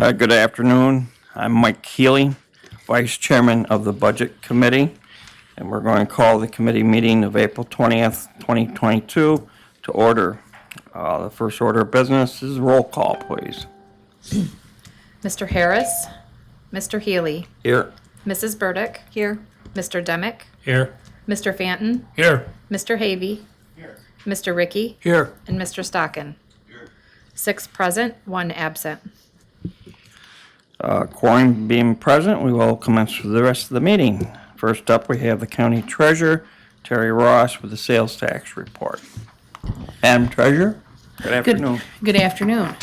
Good afternoon. I'm Mike Healy, Vice Chairman of the Budget Committee, and we're going to call the committee meeting of April 20th, 2022 to order. The first order of business is roll call, please. Mr. Harris, Mr. Healy, Here. Mrs. Burdick. Here. Mr. Demick, Here. Mr. Fanton, Here. Mr. Havey. Here. Mr. Ricky, Here. and Mr. Stockin. Here. 6 present, 1 absent. Quorum being present, we will commence with the rest of the meeting. First up, we have the County Treasurer, Terry Ross, with the sales tax report. Madam Treasurer, good afternoon. Good afternoon.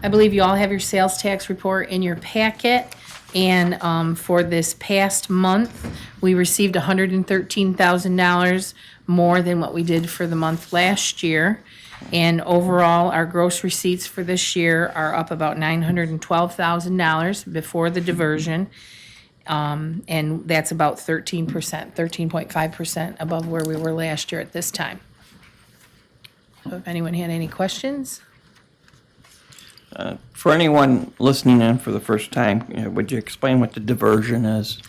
I believe you all have your sales tax report in your packet. And for this past month, we received $113,000 more than what we did for the month last year. And overall, our gross receipts for this year are up about $912,000 before the diversion. And that's about 13%, 13.5% above where we were last year at this time. So if anyone had any questions? For anyone listening in for the first time, would you explain what the diversion is?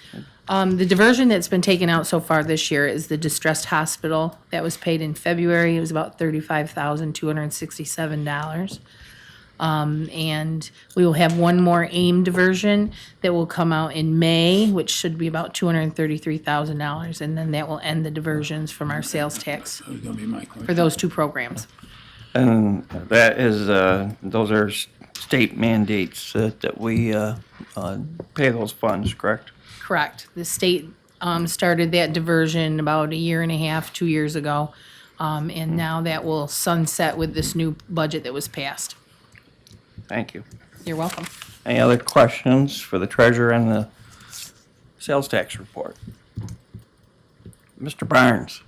The diversion that's been taken out so far this year is the distressed hospital. That was paid in February. It was about $35,267. And we will have one more AIM diversion that will come out in May, which should be about $233,000. And then that will end the diversions from our sales tax That was gonna be my question. for those 2 programs. And that is, those are state mandates that we pay those funds, correct? Correct. The state started that diversion about 1.5 to 2 years ago. And now that will sunset with this new budget that was passed. Thank you. You're welcome. Any other questions for the treasurer and the sales tax report? Mr. Barnes?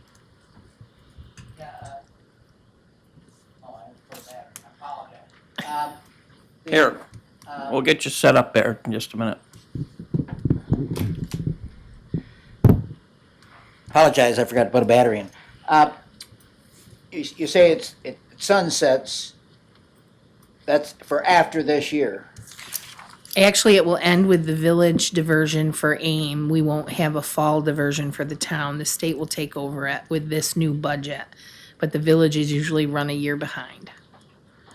Here, we'll get you set up there in just a minute. Apologize, I forgot to put a battery in. You say it sunsets, that's for after this year. Actually, it will end with the village diversion for AIM. We won't have a fall diversion for the town. The state will take over it with this new budget. But the villages usually run a year behind.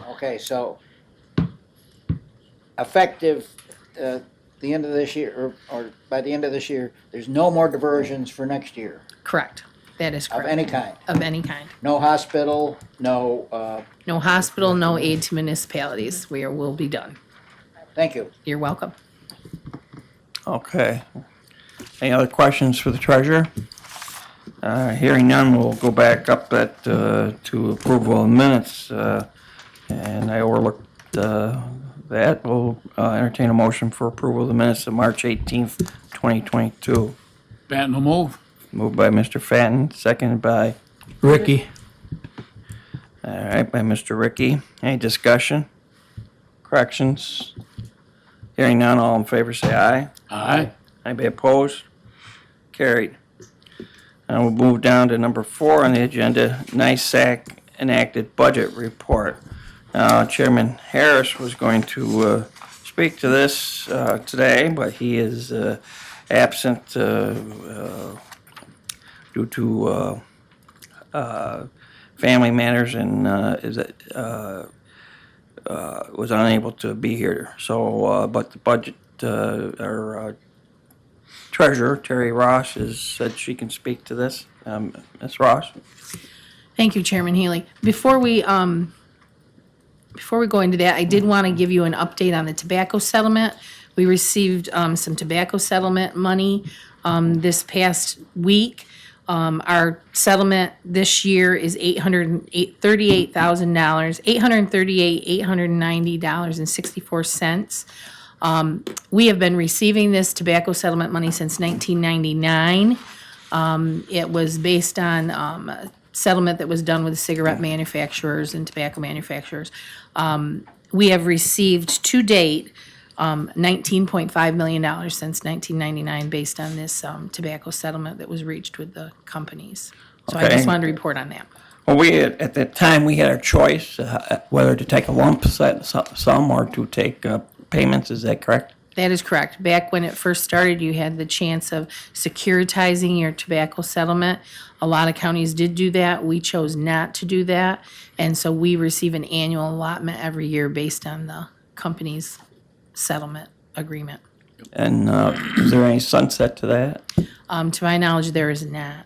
Okay, so effective the end of this year, or by the end of this year, there's no more diversions for next year Correct. That is of correct. any kind? Of any kind. No hospital, no, No hospital, no aid to municipalities. We'll be done. thank you. You're welcome. Okay. Any other questions for the treasurer? Hearing none, we'll go back up to approval of minutes. And I overlooked that. We'll entertain a motion for approval of the minutes of March 18th, 2022. Banton will move. Moved by Mr. Fenton, seconded by, Ricky. all right, by Mr. Ricky. Any discussion? Corrections? Hearing none, all in favor say aye. Aye. Anybody opposed? Carried. And we'll move down to number 4 on the agenda, NISAC enacted budget report. Chairman Harris was going to speak to this today, but he is absent due to family matters and was unable to be here. So, but the budget, our treasurer, Terry Ross, has said she can speak to this. Ms. Ross? Thank you, Chairman Healy. Before we go into that, I did want to give you an update on the tobacco settlement. We received some tobacco settlement money this past week. Our settlement this year is $838,890.64. We have been receiving this tobacco settlement money since 1999. It was based on a settlement that was done with cigarette manufacturers and tobacco manufacturers. We have received to date $19.5 million since 1999 based on this tobacco settlement that was reached with the companies. So I Okay. just wanted to report on that. Well, at that time, we had our choice whether to take a lump sum or to take payments. Is that correct? That is correct. Back when it first started, you had the chance of securitizing your tobacco settlement. A lot of counties did do that. We chose not to do that. And so we receive an annual allotment every year based on the company's settlement agreement. And is there any sunset to that? To my knowledge, there is not.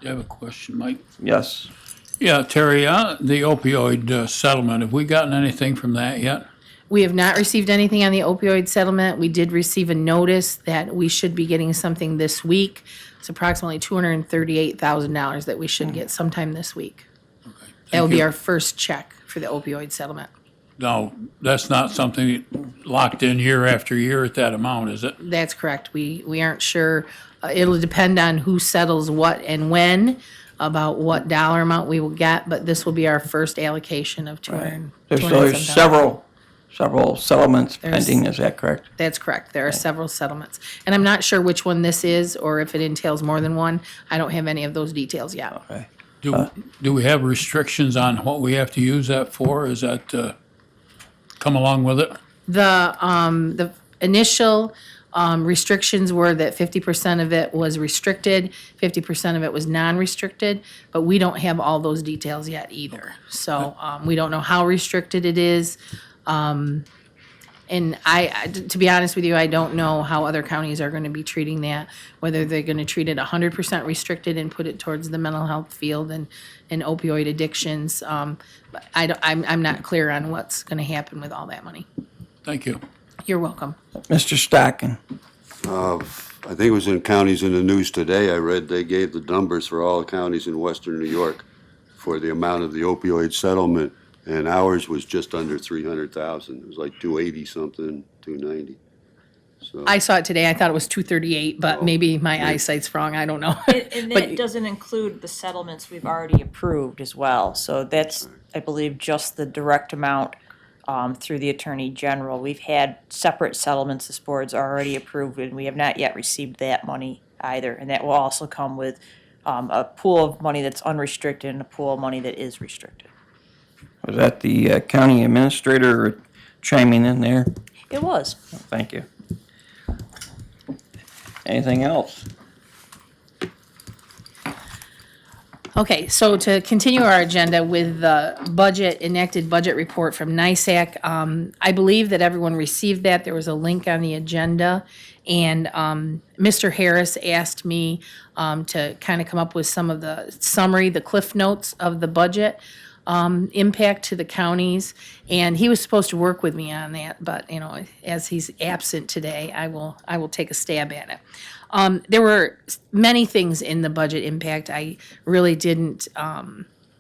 You have a question, Mike? Yes. Yeah, Terry, the opioid settlement, have we gotten anything from that yet? We have not received anything on the opioid settlement. We did receive a notice that we should be getting something this week. It's approximately $238,000 that we should get sometime this week. Okay. That will Thank be you. our first check for the opioid settlement. No, that's not something locked in year after year at that amount, is it? That's correct. We aren't sure. It'll depend on who settles what and when, about what dollar amount we will get, but this will be our first allocation of There's several settlements pending. Is that correct? That's correct. There are several settlements. And I'm not sure which one this is or if it entails more than one. I don't have any of those details yet. Okay. Do we have restrictions on what we have to use that for? Is that come along with it? The initial restrictions were that 50% of it was restricted, 50% of it was non-restricted, but we don't have all those details yet either. So we don't know how restricted it is. And to be honest with you, I don't know how other counties are going to be treating that, whether they're going to treat it 100% restricted and put it towards the mental health field and opioid addictions. But I'm not clear on what's going to happen with all that money. Thank you. You're welcome. Mr. Stocking. I think it was in counties in the news today. I read they gave the numbers for all the counties in western New York for the amount of the opioid settlement, and ours was just under 300,000. It was like 280 something, 290. So I saw it today. I thought it was 238, but maybe my eyesight's wrong. I don't know. And But- that doesn't include the settlements we've already approved as well. So that's, I believe, just the direct amount through the Attorney General. We've had separate settlements this board's already approved, and we have not yet received that money either. And that will also come with a pool of money that's unrestricted and a pool of money that is restricted. Was that the county administrator chiming in there? It was. Thank you. Anything else? Okay, so to continue our agenda with the enacted budget report from NISAC, I believe that everyone received that. There was a link on the agenda. And Mr. Harris asked me to kind of come up with some of the summary, the cliff notes of the budget impact to the counties. And he was supposed to work with me on that, but, as he's absent today, I will take a stab at it. There were many things in the budget impact. I really didn't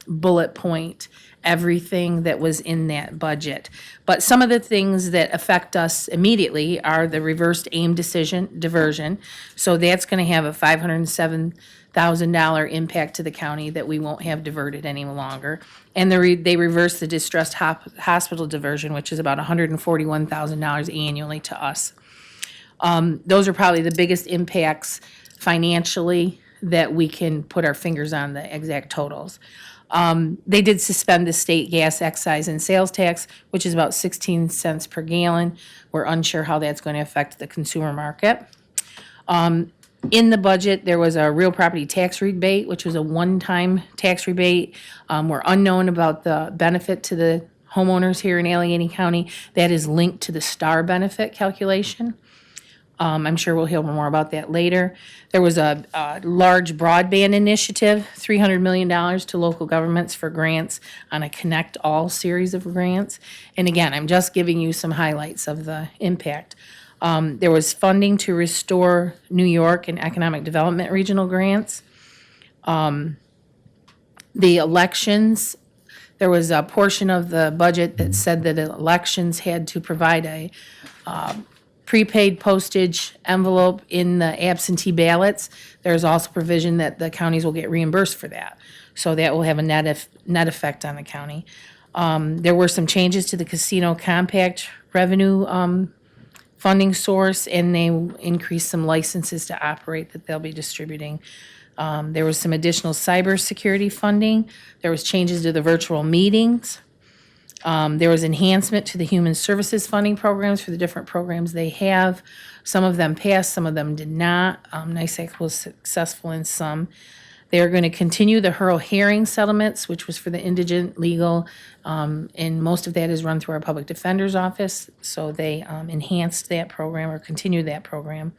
bullet point everything that was in that budget. But some of the things that affect us immediately are the reversed aim diversion. So that's going to have a $507,000 impact to the county that we won't have diverted any longer. And they reversed the distressed hospital diversion, which is about $141,000 annually to us. Those are probably the biggest impacts financially that we can put our fingers on the exact totals. They did suspend the state gas excise and sales tax, which is about 16 cents per gallon. We're unsure how that's going to affect the consumer market. In the budget, there was a real property tax rebate, which was a one-time tax rebate. We're unknown about the benefit to the homeowners here in Allegheny County. That is linked to the STAR benefit calculation. I'm sure we'll hear more about that later. There was a large broadband initiative, $300 million to local governments for grants on a Connect All series of grants. And again, I'm just giving you some highlights of the impact. There was funding to restore New York and economic development regional grants. The elections, there was a portion of the budget that said that elections had to provide a prepaid postage envelope in the absentee ballots. There's also provision that the counties will get reimbursed for that. So that will have a net effect on the county. There were some changes to the casino compact revenue funding source, and they increased some licenses to operate that they'll be distributing There was some additional cybersecurity funding. There was changes to the virtual meetings. There was enhancement to the human services funding programs for the different programs they have. Some of them passed, some of them did not. NICEAC was successful in some. They are going to continue the Hurl Herring settlements, which was for the indigent legal, and most of that is run through our public defender's office. So they enhanced that program or continued that program.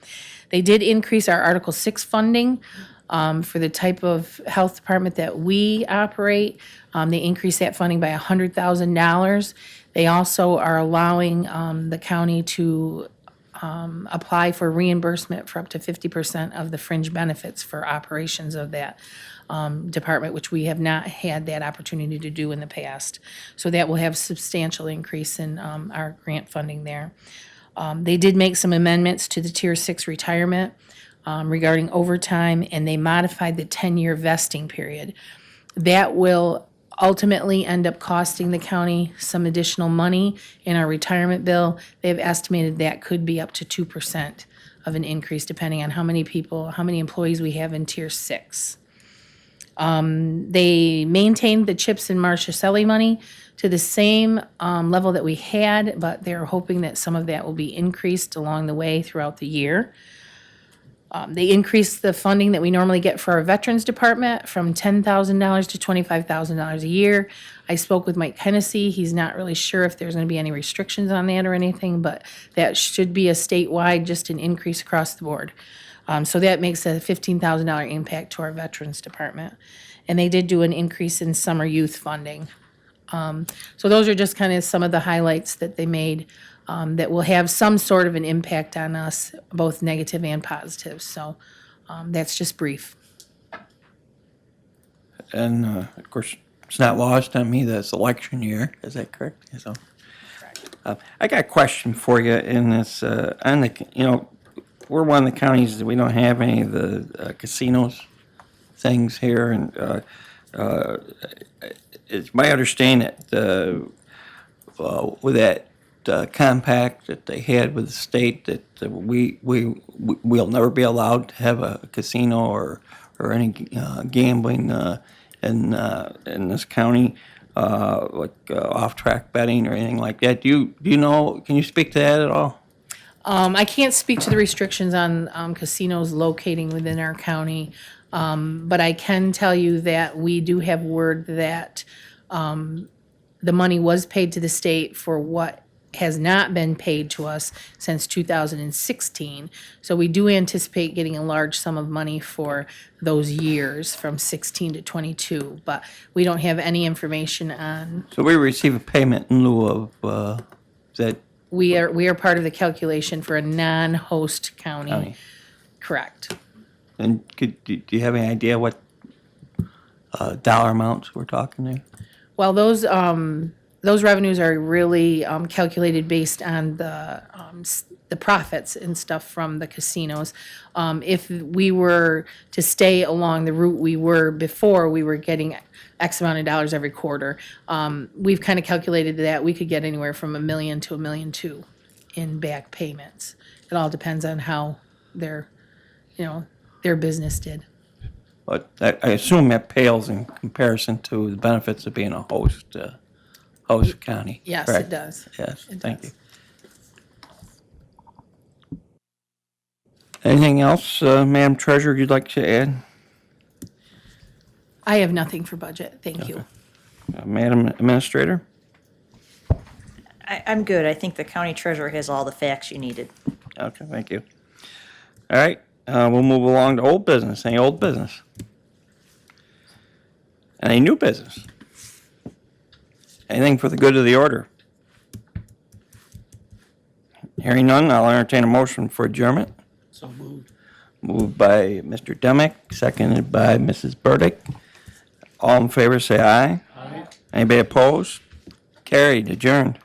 They did increase our Article 6 funding for the type of health department that we operate. They increased that funding by $100,000. They also are allowing the county to apply for reimbursement for up to 50% of the fringe benefits for operations of that department, which we have not had that opportunity to do in the past. So that will have substantial increase in our grant funding there. They did make some amendments to the Tier 6 retirement regarding overtime, and they modified the 10-year vesting period. That will ultimately end up costing the county some additional money in our retirement bill. They've estimated that could be up to 2% of an increase, depending on how many people, how many employees we have in Tier 6. They maintained the CHIPS and Marchicelli money to the same level that we had, but they're hoping that some of that will be increased along the way throughout the year. They increased the funding that we normally get for our Veterans Department from $10,000 to $25,000 a year. I spoke with Mike Hennessy. He's not really sure if there's going to be any restrictions on that or anything, but that should be a statewide, just an increase across the board. So that makes a $15,000 impact to our Veterans Department. And they did do an increase in summer youth funding. So those are just kind of some of the highlights that they made that will have some sort of an impact on us, both negative and positive. So that's just brief. And of course, it's not lost on me that it's election year. Is that correct? So, I got a question for you in this. On the, we're one of the counties that we don't have any of the casinos things here, and it's my understanding that with that compact that they had with the state that we'll never be allowed to have a casino or any gambling in this county, like off-track betting or anything like that. Do you know? Can you speak to that at all? I can't speak to the restrictions on casinos locating within our county, but I can tell you that we do have word that the money was paid to the state for what has not been paid to us since 2016. So we do anticipate getting a large sum of money for those years from 16 to 22, but we don't have any information on. So we receive a payment in lieu of that. We are part of the calculation for a non-host county. County. Correct. And do you have any idea what dollar amounts we're talking there? Well, those revenues are really calculated based on the profits and stuff from the casinos. If we were to stay along the route we were before, we were getting X amount of dollars every quarter. We've kind of calculated that we could get anywhere from $1 million to $1.2 million in back payments. It all depends on how their business did. But I assume that pales in comparison to the benefits of being a host county. Yes, correct? it does. Yes, It thank does. you. Anything else, Madam Treasurer, you'd like to add? I have nothing for budget. Thank you. Madam Administrator? I'm good. I think the county treasurer has all the facts you needed. Okay, thank you. All right, we'll move along to old business. Any old business? Any new business? Anything for the good of the order? Hearing none, I'll entertain a motion for adjournment. So moved. Moved by Mr. Demick, seconded by Mrs. Burdick. All in favor, say aye. Aye. Anybody opposed? Carried, adjourned.